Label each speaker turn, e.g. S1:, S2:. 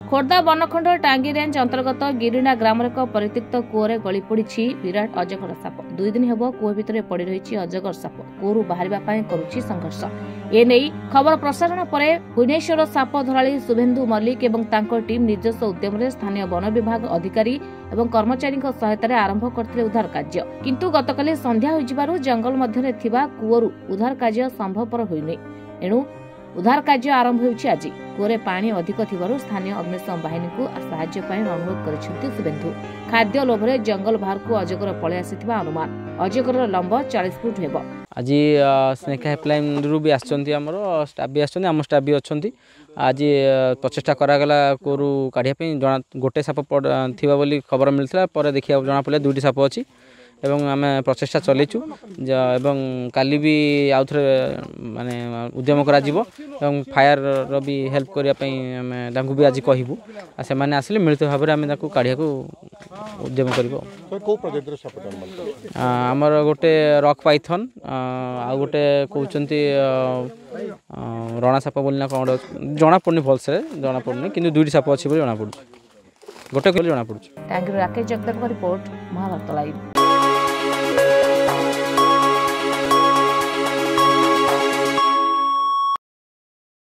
S1: खोर्धा बनखंड टांगी रेंज अंतर्गत गिरिना ग्राम एक परित्यक्त कूअरे गली पड़ी विराट अजगर साप 2 दिन हेब कूह भितर पड़ रही अजगर साप कूहू बाहर करुच्ची संघर्ष एने खबर प्रसारण पर भुवनेश्वर साप धराली शुभेन्दु मल्लिक एवं तांको टीम निजस्व उद्यम स्थानीय वन विभाग अधिकारी एवं कर्मचारी सहायता आरंभ करते उद्धार कार्य किंतु गतकाली संध्या होइजिबारु जंगल मध्य कूअरु उद्धार कार्य संभवपर होइनि एणु उद्धार कार्य आरंभ होइछि आज कूअरे पानी अधिक थिबारु स्थानीय अग्निशम बाहिनी को साहाय्य पाई अनुरोध करिसेंति शुभेन्दु खाद्य लोभरे जंगल बाहर को अजगर पळे आसीथिबा अनुमान अजगर लंब 40 फुट हेबो
S2: आज स्नेक हेल्पलाइन रु भी आछंती हमर स्टाफ भी आछंती हम स्टाफ भी अछंती आज प्रचेष्टा करागला कोरु काढिया पे गोटे साप थिबा बोली खबर मिलथिला पर देखिया जना पले दुटी साप अछि एवं आम प्रचेष्टा चलैचु एवं काली भी आउ थे माने उद्यम करा जिवो एवं फायर रो भी हेल्प करिया पई हम भी आज कहबू से माने आसिले मिलित भाबरे आम ताकू काढिया को उद्यम करबो
S3: को प्रजातिर साप
S2: हमर गोटे रॉक पाइथन आ गोटे कहउचंती रणा साप बोलना कोन जना पड़नी भलसे जना पड़नी किंतु दुटी साप अछि बोली जना पड़छ गोटे को जना पड़छ
S1: टांगी राकेश जगदर का रिपोर्ट महाभारत लाइव।